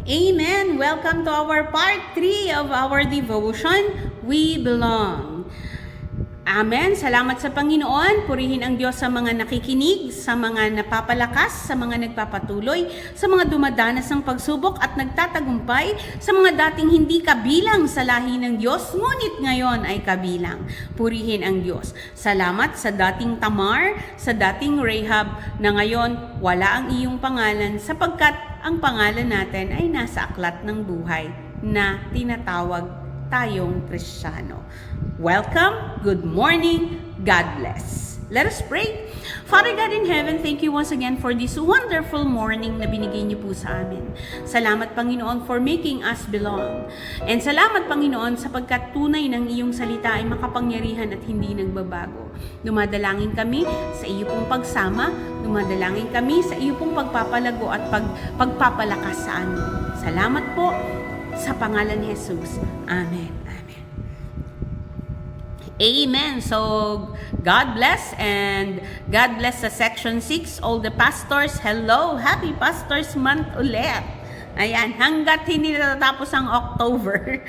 Amen! Welcome to our part 3 of our devotion, We Belong. Amen! Salamat sa Panginoon. Purihin ang Diyos sa mga nakikinig, sa mga napapalakas, sa mga nagpapatuloy, sa mga dumadanas ng pagsubok at nagtatagumpay, sa mga dating hindi kabilang sa lahi ng Diyos, ngunit ngayon ay kabilang. Purihin ang Diyos. Salamat sa dating Tamar, sa dating Rahab, na ngayon wala ang iyong pangalan sapagkat ang pangalan natin ay nasa aklat ng buhay na tinatawag tayong Kristiyano. Welcome, good morning, God bless. Let us pray. Father God in heaven, thank you once again for this wonderful morning na binigay niyo po sa amin. Salamat Panginoon for making us belong. And salamat Panginoon sapagkat tunay ng iyong salita ay makapangyarihan at hindi nagbabago. Dumadalangin kami sa iyo pong pagsama, dumadalangin kami sa iyo pong pagpapalago at pagpapalakas sa amin. Salamat po sa pangalan ni Jesus. Amen. Amen. Amen. So, God bless and God bless sa Section 6. All the pastors, hello! Happy Pastors Month ulit! Ayan, hanggat hindi natatapos ang October.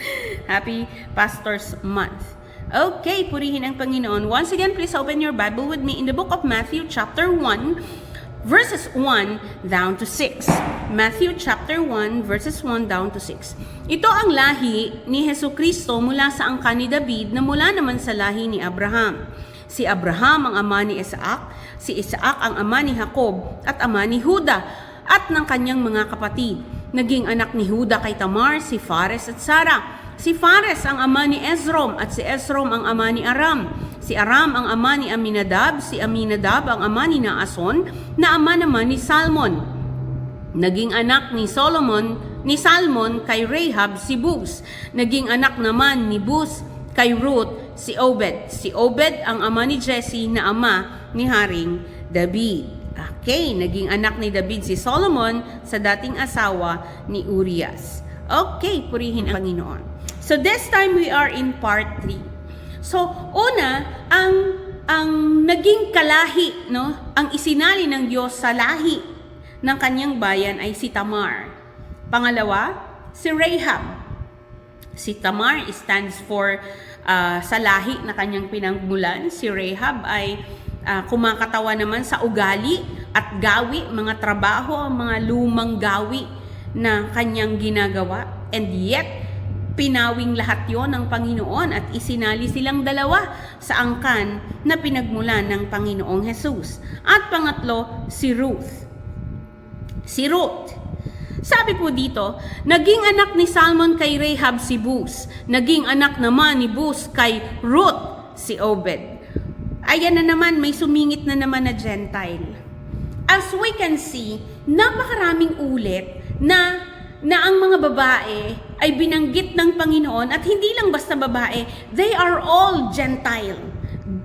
Happy Pastors Month. Okay, purihin ang Panginoon. Once again, please open your Bible with me in the book of Matthew chapter 1, verses 1 down to 6. Matthew chapter 1 verses 1 down to 6. Ito ang lahi ni Hesukristo mula sa angkan ni David na mula naman sa lahi ni Abraham. Si Abraham ang ama ni Isaac, si Isaac ang ama ni Jacob at ama ni Juda at ng kanyang mga kapatid. Naging anak ni Juda kay Tamar si Fares at Sarah. Si Fares ang ama ni Esrom at si Esrom ang ama ni Aram. Si Aram ang ama ni Aminadab, si Aminadab ang ama ni Naason, na ama naman ni Salmon. Naging anak ni Salmon kay Rahab si Buz. Naging anak naman ni Buz kay Ruth si Obed. Si Obed ang ama ni Jesse na ama ni Haring David. Okay, naging anak ni David si Solomon sa dating asawa ni Urias. Okay, purihin ang Panginoon. So this time we are in part 3. So, una, ang naging kalahi, no, ang isinali ng Diyos sa lahi ng kanyang bayan ay si Tamar. Pangalawa, si Rahab. Si Tamar stands for sa lahi na kanyang pinangmulan. Si Rahab ay kumakatawa naman sa ugali at gawi, mga trabaho, mga lumang gawi na kanyang ginagawa. And yet, pinawing lahat yon ng Panginoon at isinali silang dalawa sa angkan na pinagmulan ng Panginoong Jesus. At pangatlo, si Ruth. Si Ruth. Sabi po dito, naging anak ni Salmon kay Rahab si Buz. Naging anak naman ni Buz kay Ruth si Obed. Ayan na naman, may sumingit na naman na Gentile. As we can see, napakaraming ulit na ang mga babae ay binanggit ng Panginoon at hindi lang basta babae, they are all Gentile.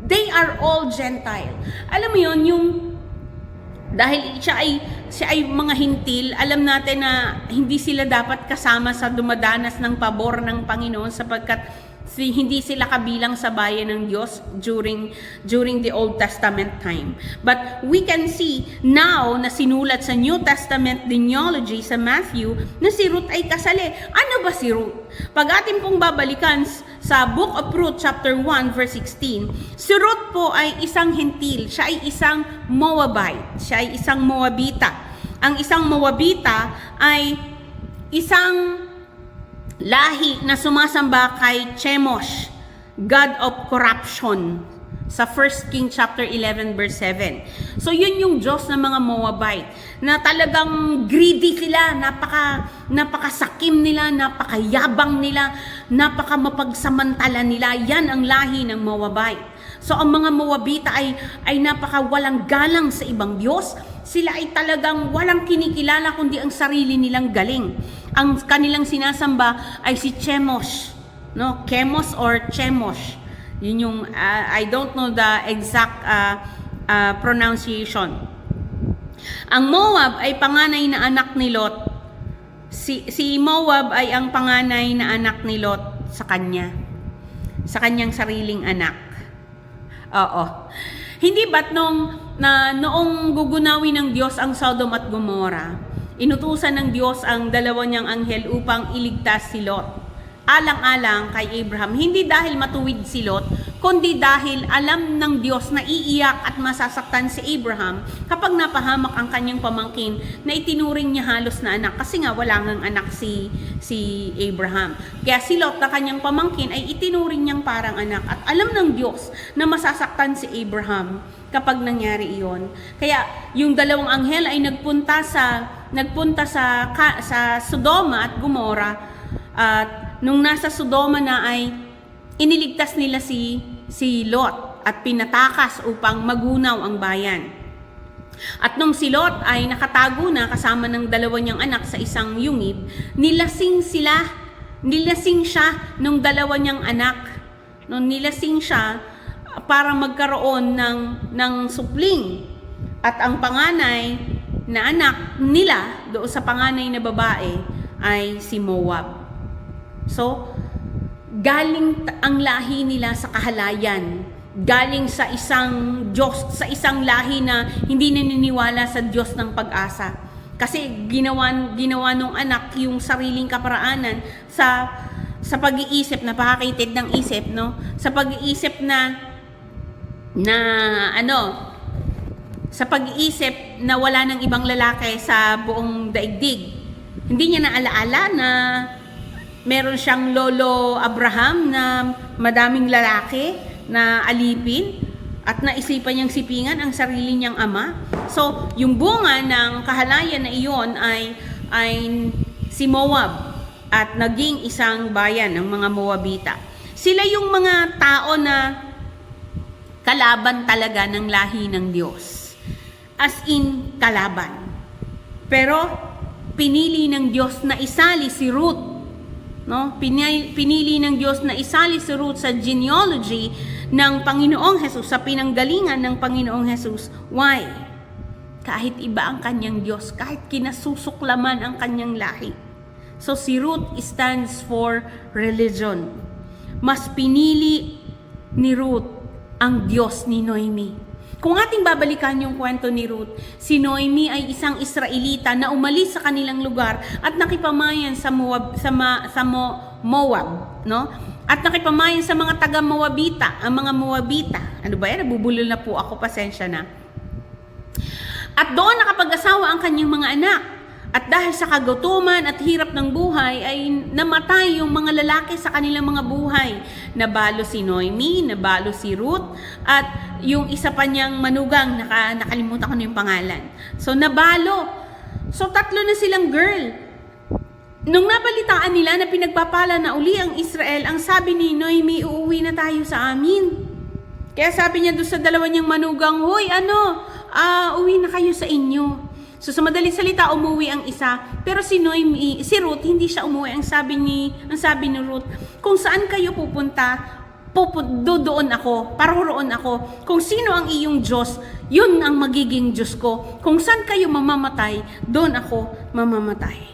They are all Gentile. Alam mo yon, yung dahil siya ay mga hintil, alam natin na hindi sila dapat kasama sa dumadanas ng pabor ng Panginoon sapagkat hindi sila kabilang sa bayan ng Diyos during the Old Testament time. But we can see now na sinulat sa New Testament genealogy sa Matthew na si Ruth ay kasali. Ano ba si Ruth? Pag atin pong babalikan sa Book of Ruth chapter 1 verse 16, si Ruth po ay isang hentil. Siya ay isang Moabite. Siya ay isang Moabita. Ang isang Moabita ay isang lahi na sumasamba kay Chemosh, God of Corruption, sa 1 King chapter 11 verse 7. So yun yung Diyos ng mga Moabite na talagang greedy sila, napakasakim nila, napakayabang nila, napakamapagsamantala nila. Yan ang lahi ng Moabite. So ang mga Moabita ay napakawalang galang sa ibang Diyos. Sila ay talagang walang kinikilala kundi ang sarili nilang galing. Ang kanilang sinasamba ay si Chemosh, no? Chemos or Chemosh. Yun yung I don't know the exact pronunciation. Ang Moab ay panganay na anak ni Lot. Si Moab ay ang panganay na anak ni Lot sa kanya. Sa kanyang sariling anak. Oo. Hindi ba't noong gugunawin ng Diyos ang Sodom at Gomorrah, inutusan ng Diyos ang dalawa niyang anghel upang iligtas si Lot. Alang-alang kay Abraham, hindi dahil matuwid si Lot, kundi dahil alam ng Diyos na iiyak at masasaktan si Abraham kapag napahamak ang kanyang pamangkin na itinuring niya halos na anak, kasi nga wala ngang anak si Abraham. Kaya si Lot na kanyang pamangkin ay itinuring niyang parang anak, at alam ng Diyos na masasaktan si Abraham kapag nangyari iyon. Kaya yung dalawang anghel ay nagpunta sa Sodoma at Gomora, at nung nasa Sodoma na ay iniligtas nila si Lot at pinatakas upang magunaw ang bayan. At nung si Lot ay nakatago na kasama ng dalawa niyang anak sa isang yungib, nilasing siya nung dalawa niyang anak. Nung nilasing siya para magkaroon ng supling. At ang panganay na anak nila, doon sa panganay na babae, ay si Moab. So, galing ang lahi nila sa kahalayan, galing sa isang Diyos, sa isang lahi na hindi naniniwala sa Diyos ng pag-asa. Kasi ginawa nung anak yung sariling kaparaanan sa pag-iisip, napakakitid ng isip, no? Sa pag-iisip sa pag-iisip na wala ng ibang lalaki sa buong daigdig. Hindi niya naalaala na meron siyang lolo Abraham na madaming lalaki na alipin, at naisipan niyang sipingan ang sarili niyang ama. So, yung bunga ng kahalayan na iyon ay si Moab, at naging isang bayan ng mga Moabita. Sila yung mga tao na kalaban talaga ng lahi ng Diyos. As in, kalaban. Pero, pinili ng Diyos na isali si Ruth. No? Pinili ng Diyos na isali si Ruth sa genealogy ng Panginoong Hesus, sa pinanggalingan ng Panginoong Hesus. Why? Kahit iba ang kanyang Diyos, kahit kinasusuklaman ang kanyang lahi. So si Ruth stands for religion. Mas pinili ni Ruth ang Diyos ni Noemi. Kung ating babalikan yung kwento ni Ruth, si Noemi ay isang Israelita na umalis sa kanilang lugar at nakipamayan sa Moab, no? At nakipamayan sa mga taga-Moabita, ang mga Moabita. Ano ba yan? Nabubulol na po ako, pasensya na. At doon nakapag-asawa ang kanyang mga anak. At dahil sa kagutuman at hirap ng buhay, ay namatay yung mga lalaki sa kanilang mga buhay. Nabalo si Noemi, nabalo si Ruth, at yung isa pa niyang manugang, nakalimutan ko na yung pangalan. So, nabalo. So, tatlo na silang girl. Nung nabalitaan nila na pinagpapala na uli ang Israel, ang sabi ni Noemi, uuwi na tayo sa amin. Kaya sabi niya doon sa dalawa niyang manugang, hoy, uwi na kayo sa inyo. So sa madaling salita, umuwi ang isa, pero si Ruth, hindi siya umuwi. Ang sabi ni Ruth, kung saan kayo pupunta, doon ako, paroroon ako. Kung sino ang iyong Diyos, yun ang magiging Diyos ko. Kung saan kayo mamamatay, doon ako mamamatay.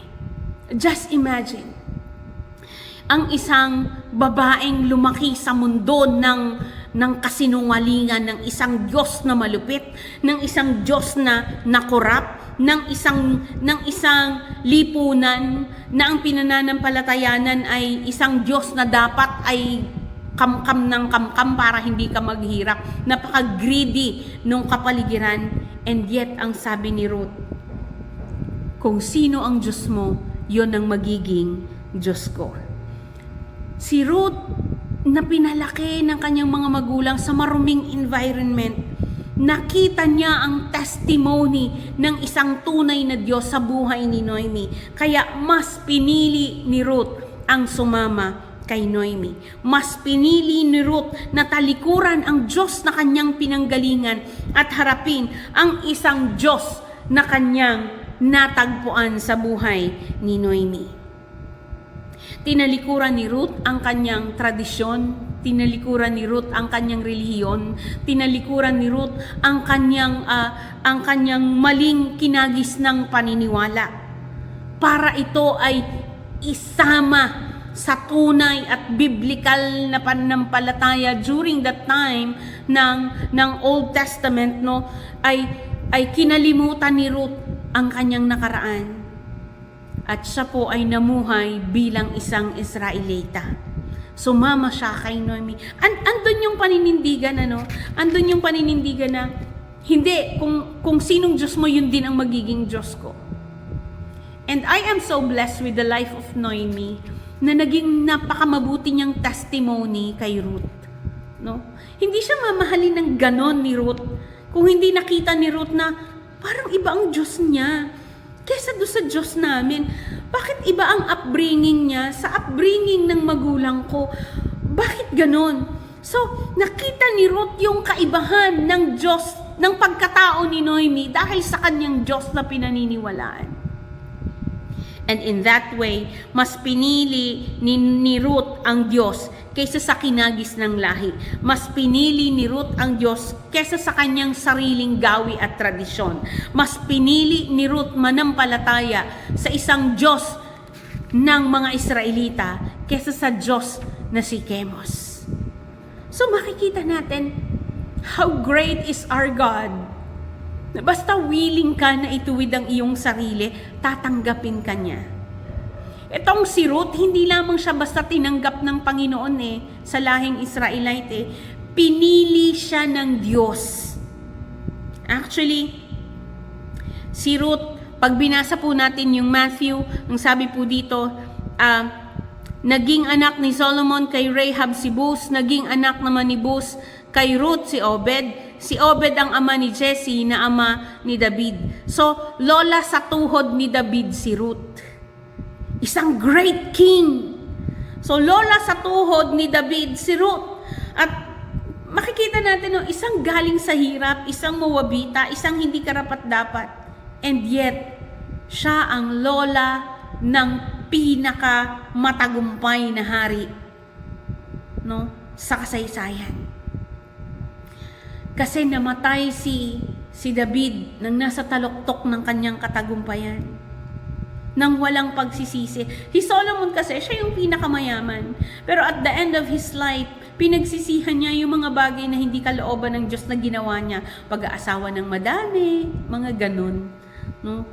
Just imagine, ang isang babaeng lumaki sa mundo ng kasinungalingan, ng isang Diyos na malupit, ng isang Diyos na nakorap, ng isang lipunan na ang pinananampalatayanan ay isang Diyos na dapat ay kamkam ng kamkam para hindi ka maghirap. Napaka-greedy nung kapaligiran. And yet, ang sabi ni Ruth, kung sino ang Diyos mo, yon ang magiging Diyos ko. Si Ruth, na pinalaki ng kanyang mga magulang sa maruming environment, nakita niya ang testimony ng isang tunay na Diyos sa buhay ni Noemi. Kaya mas pinili ni Ruth ang sumama kay Noemi. Mas pinili ni Ruth na talikuran ang Diyos na kanyang pinanggalingan at harapin ang isang Diyos na kanyang natagpuan sa buhay ni Noemi. Tinalikuran ni Ruth ang kanyang tradisyon, tinalikuran ni Ruth ang kanyang relihiyon, tinalikuran ni Ruth ang kanyang maling kinagis ng paniniwala, para ito ay isama sa tunay at biblical na pananampalataya during that time ng Old Testament, no, ay kinalimutan ni Ruth ang kanyang nakaraan. At siya po ay namuhay bilang isang Israelita. Sumama siya kay Noemi. Andun yung paninindigan, Andun yung paninindigan na, hindi, kung sinong Diyos mo, yun din ang magiging Diyos ko. And I am so blessed with the life of Noemi na naging napakamabuti niyang testimony kay Ruth. No? Hindi siya mamahalin ng ganon ni Ruth. Kung hindi nakita ni Ruth na parang iba ang Diyos niya kesa doon sa Diyos namin. Bakit iba ang upbringing niya sa upbringing ng magulang ko? Bakit ganon? So, nakita ni Ruth yung kaibahan ng Diyos, ng pagkatao ni Noemi dahil sa kanyang Diyos na pinaniniwalaan. And in that way, mas pinili ni Ruth ang Diyos kaysa sa kinagis ng lahi. Mas pinili ni Ruth ang Diyos kaysa sa kanyang sariling gawi at tradisyon. Mas pinili ni Ruth manampalataya sa isang Diyos ng mga Israelita kaysa sa Diyos na si Chemos. So makikita natin how great is our God. Basta willing ka na ituwid ang iyong sarili, tatanggapin ka niya. Itong si Ruth, hindi lamang siya basta tinanggap ng Panginoon sa lahing Israelite pinili siya ng Diyos. Actually, si Ruth, pag binasa po natin yung Matthew, ang sabi po dito, naging anak ni Solomon kay Rahab si Buz, naging anak naman ni Buz kay Ruth si Obed. Si Obed ang ama ni Jesse na ama ni David. So, lola sa tuhod ni David si Ruth. Isang great king. So, lola sa tuhod ni David si Ruth. At makikita natin, isang galing sa hirap, isang Moabita, isang hindi karapat-dapat. And yet, siya ang lola ng pinaka matagumpay na hari, sa kasaysayan. Kasi namatay si David nang nasa taluktok ng kanyang katagumpayan, nang walang pagsisisi. Si Solomon kasi, siya yung pinakamayaman. Pero at the end of his life, pinagsisihan niya yung mga bagay na hindi kalooban ng Diyos na ginawa niya. Pag-aasawa ng madami, mga ganun. No?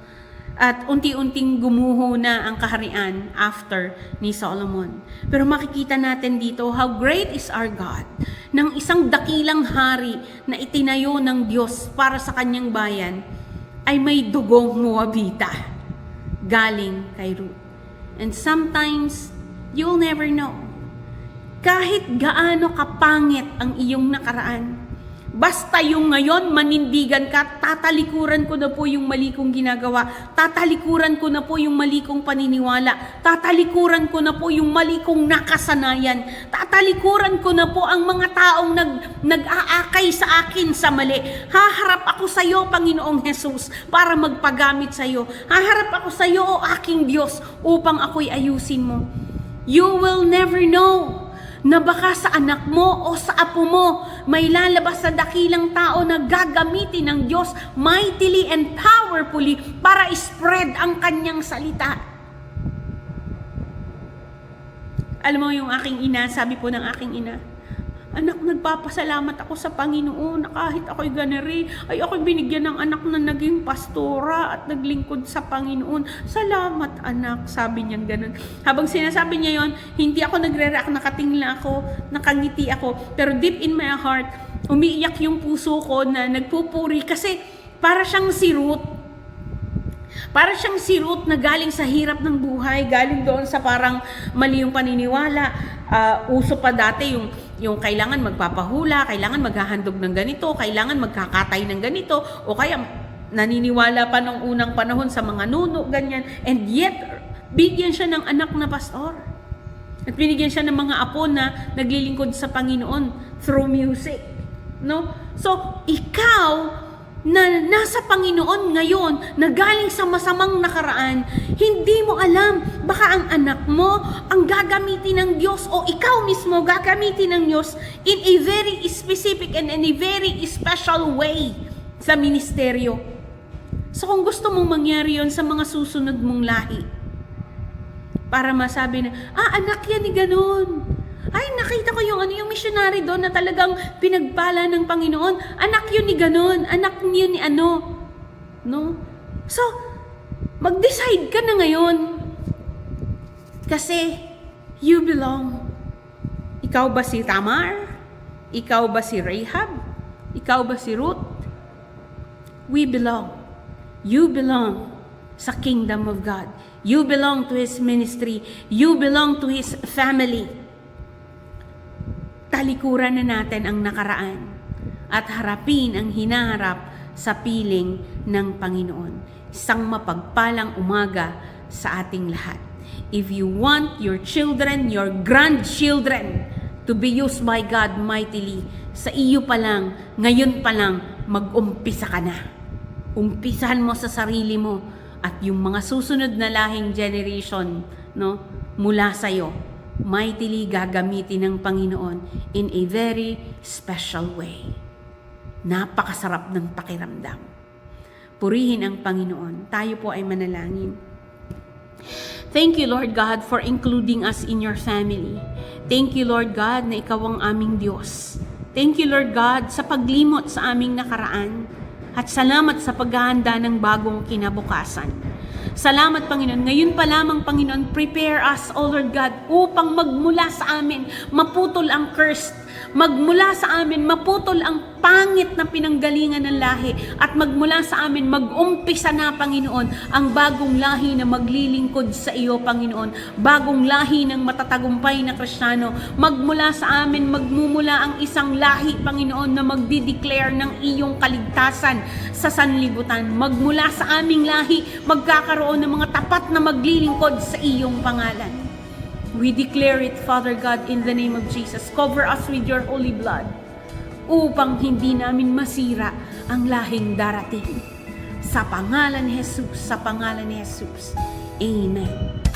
At unti-unting gumuho na ang kaharian after ni Solomon. Pero makikita natin dito how great is our God. Ng isang dakilang hari na itinayo ng Diyos para sa kanyang bayan ay may dugong Moabita galing kay Ruth. And sometimes, you'll never know. Kahit gaano kapangit ang iyong nakaraan, basta yung ngayon manindigan ka, tatalikuran ko na po yung mali kong ginagawa, tatalikuran ko na po yung mali kong paniniwala, tatalikuran ko na po yung mali kong nakasanayan, tatalikuran ko na po ang mga taong nag-aakay sa akin sa mali. Haharap ako sa iyo, Panginoong Jesus, para magpagamit sa iyo. Haharap ako sa iyo, O aking Diyos, upang ako'y ayusin mo. You will never know na baka sa anak mo o sa apo mo may lalabas sa dakilang tao na gagamitin ng Diyos mightily and powerfully para spread ang kanyang salita. Alam mo yung aking ina, sabi po ng aking ina, anak, nagpapasalamat ako sa Panginoon na kahit ako'y ganari, ay ako'y binigyan ng anak na naging pastora at naglingkod sa Panginoon. Salamat anak, sabi niya ganun. Habang sinasabi niya yon, hindi ako nagre-react, nakatingla ako, nakangiti ako. Pero deep in my heart, umiiyak yung puso ko na nagpupuri kasi para siyang si Ruth. Para siyang si Ruth na galing sa hirap ng buhay, galing doon sa parang mali yung paniniwala. Uso pa dati yung kailangan magpapahula, kailangan maghahandog ng ganito, kailangan magkakatay ng ganito, o kaya naniniwala pa nung unang panahon sa mga nuno, ganyan. And yet, bigyan siya ng anak na pastor. At binigyan siya ng mga apo na naglilingkod sa Panginoon through music. No? So, ikaw na nasa Panginoon ngayon, na galing sa masamang nakaraan, hindi mo alam, baka ang anak mo ang gagamitin ng Diyos o ikaw mismo gagamitin ng Diyos in a very specific and in a very special way sa ministeryo. So kung gusto mong mangyari yon sa mga susunod mong lahi, para masabi na, anak yan ni ganun. Ay, nakita ko yung missionary doon na talagang pinagpala ng Panginoon. Anak yun ni ganon, anak yun ni ano. No? So, mag-decide ka na ngayon Kasi you belong. Ikaw ba si Tamar? Ikaw ba si Rahab? Ikaw ba si Ruth? We belong. You belong sa kingdom of God. You belong to His ministry. You belong to His family. Talikuran na natin ang nakaraan at harapin ang hinaharap sa piling ng Panginoon. Isang mapagpalang umaga sa ating lahat. If you want your children, your grandchildren to be used by God mightily, sa iyo pa lang, ngayon pa lang, mag-umpisa ka na. Umpisahan mo sa sarili mo at yung mga susunod na lahing generation, no, mula sa iyo, mightily gagamitin ng Panginoon in a very special way. Napakasarap ng pakiramdam. Purihin ang Panginoon. Tayo po ay manalangin. Thank you, Lord God, for including us in your family. Thank you, Lord God, na ikaw ang aming Diyos. Thank you, Lord God, sa paglimot sa aming nakaraan. At salamat sa paghahanda ng bagong kinabukasan. Salamat, Panginoon. Ngayon pa lamang, Panginoon, prepare us, O Lord God, upang magmula sa amin, maputol ang cursed. Magmula sa amin, maputol ang pangit na pinanggalingan ng lahi. At magmula sa amin, mag-umpisa na, Panginoon, ang bagong lahi na maglilingkod sa iyo, Panginoon. Bagong lahi ng matatagumpay na Kristiyano. Magmula sa amin, magmumula ang isang lahi, Panginoon, na magdi-declare ng iyong kaligtasan sa sanlibutan. Magmula sa aming lahi, magkakaroon ng mga tapat na maglilingkod sa iyong pangalan. We declare it, Father God, in the name of Jesus. Cover us with your holy blood upang hindi namin masira ang lahing darating. Sa pangalan ni Jesus, sa pangalan ni Jesus. Amen.